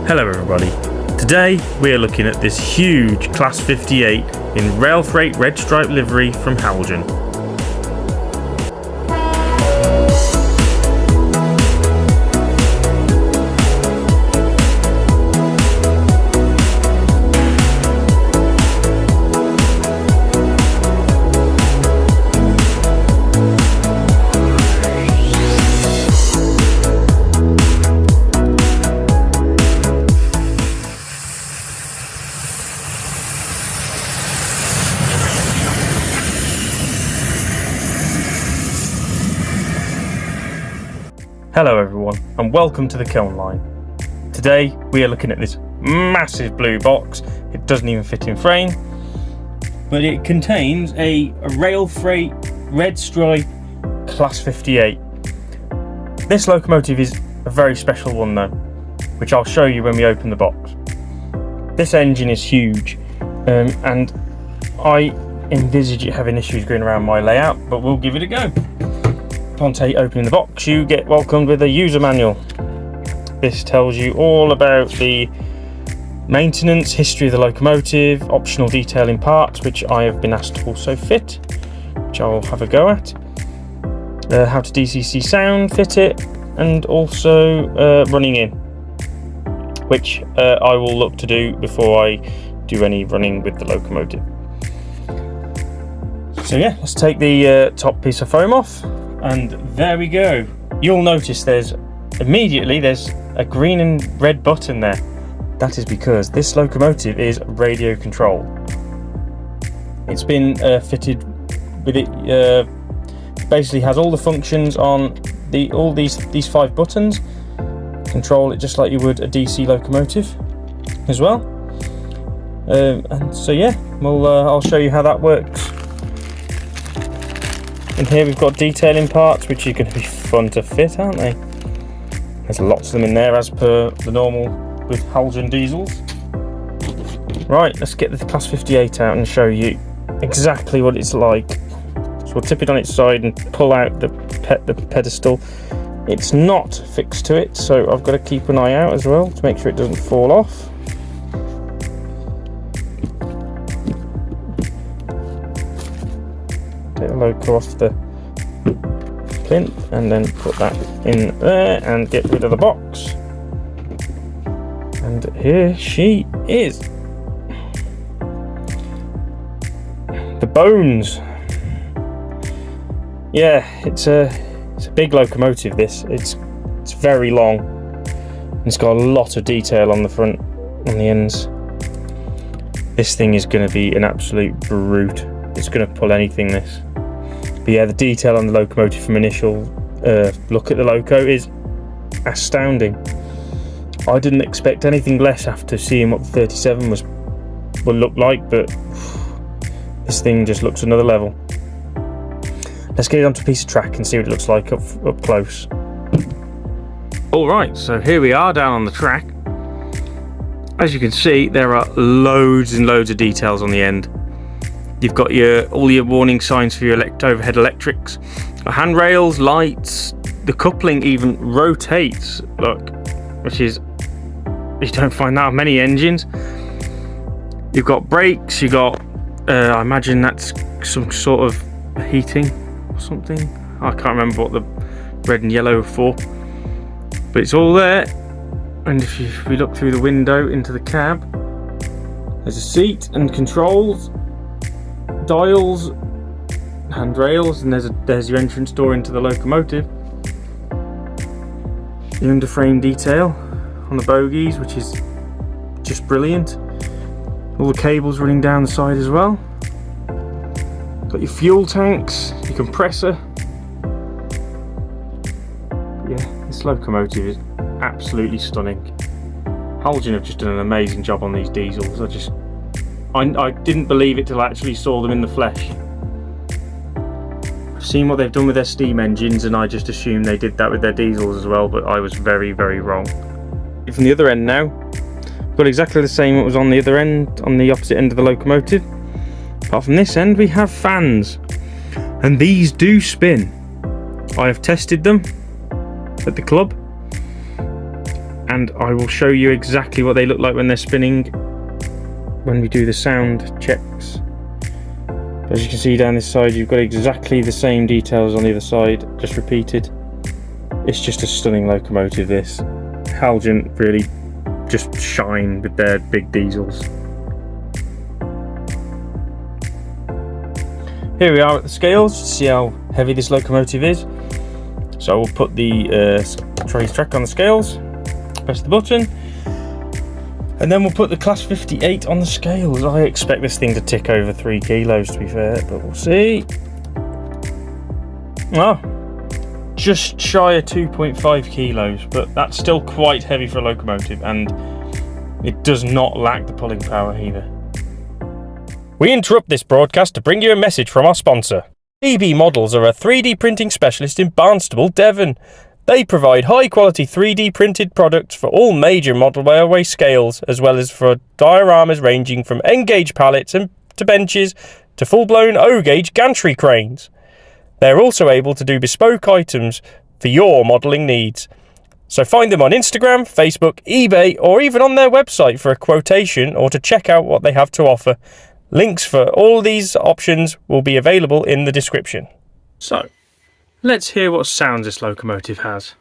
Hello everybody, today we are looking at this huge Class 58 in rail freight red stripe livery from Heljan. Hello everyone and welcome to the Kiln line. Today we are looking at this massive blue box. It doesn't even fit in frame, but it contains a rail freight red stripe Class 58. This locomotive is a very special one though, which I'll show you when we open the box. This engine is huge and I envisage it having issues going around my layout, but we'll give it a go. Upon opening the box, you get welcomed with a user manual. This tells you all about the maintenance, history of the locomotive, optional detailing parts, which I have been asked to also fit, which I'll have a go at, how to DCC sound, fit it, and also running in, which I will look to do before I do any running with the locomotive. So yeah, let's take the top piece of foam off. And there we go. You'll notice there's a green and red button there. That is because this locomotive is radio controlled. It's been fitted with it. Basically has all the functions on all these 5 buttons. Control it just like you would a DC locomotive as well. And so yeah, I'll show you how that works. And here we've got detailing parts, which are going to be fun to fit, aren't they? There's lots of them in there, as per the normal with Heljan diesels. Right, let's get the Class 58 out and show you exactly what it's like. So we'll tip it on its side and pull out the pedestal. It's not fixed to it, so I've got to keep an eye out as well to make sure it doesn't fall off. Take the loco off the plinth and then put that in there and get rid of the box. And here she is. The bones. Yeah, it's a big locomotive. It's very long. It's got a lot of detail on the front, on the ends. This thing is going to be an absolute brute. It's going to pull anything, this. But yeah, the detail on the locomotive from initial look at the loco is astounding. I didn't expect anything less after seeing what the 37 will look like, but this thing just looks another level. Let's get it onto a piece of track and see what it looks like up close. Alright, so here we are down on the track. As you can see, there are loads and loads of details on the end. You've got all your warning signs for your overhead electrics, handrails, lights. The coupling even rotates, look, which is, you don't find that on many engines. You've got brakes, you got I imagine that's some sort of heating or something. I can't remember what the red and yellow are for, but it's all there. And if we look through the window into the cab, there's a seat and controls, dials, handrails, and there's your entrance door into the locomotive. The underframe detail on the bogies, which is just brilliant. All the cables running down the side as well. Got your fuel tanks, your compressor. Yeah, this locomotive is absolutely stunning. Heljan have just done an amazing job on these diesels. I didn't believe it till I actually saw them in the flesh. I've seen what they've done with their steam engines and I just assumed they did that with their diesels as well, but I was very, very wrong. From the other end now, got exactly the same what was on the other end, on the opposite end of the locomotive. Apart from this end, we have fans, and these do spin. I have tested them at the club, and I will show you exactly what they look like when they're spinning when we do the sound checks. As you can see down this side, you've got exactly the same details on the other side, just repeated. It's just a stunning locomotive, this. Heljan really just shine with their big diesels. Here we are at the scales to see how heavy this locomotive is. So we'll put the trace track on the scales, press the button, and then we'll put the class 58 on the scales. I expect this thing to tick over 3 kilos to be fair, but we'll see. Oh, just shy of 2.5 kilos, but that's still quite heavy for a locomotive, and it does not lack the pulling power either. We interrupt this broadcast to bring you a message from our sponsor. EB Models are a 3D printing specialist in Barnstable, Devon. They provide high-quality 3D printed products for all major model railway scales, as well as for dioramas ranging from N-gauge pallets and to benches to full-blown O-gauge gantry cranes. They're also able to do bespoke items for your modelling needs. So find them on Instagram, Facebook, eBay, or even on their website for a quotation or to check out what they have to offer. Links for all these options will be available in the description. So, let's hear what sounds this locomotive has.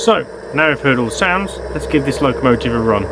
So, now we've heard all the sounds, let's give this locomotive a run.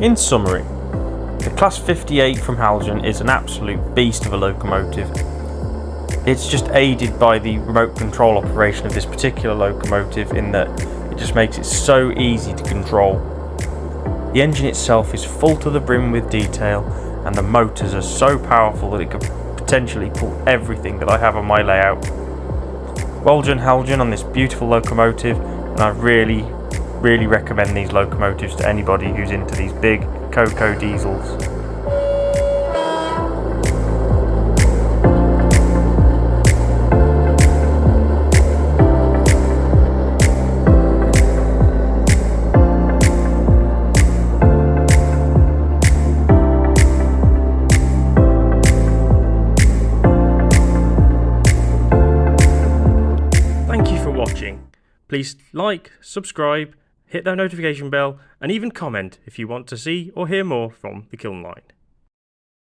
In summary, the Class 58 from Heljan is an absolute beast of a locomotive. It's just aided by the remote control operation of this particular locomotive in that it just makes it so easy to control. The engine itself is full to the brim with detail, and the motors are so powerful that it could potentially pull everything that I have on my layout. Well done Heljan on this beautiful locomotive, and I really recommend these locomotives to anybody who's into these big Coco diesels. Thank you for watching. Please like, subscribe, hit that notification bell, and even comment if you want to see or hear more from the Kiln line.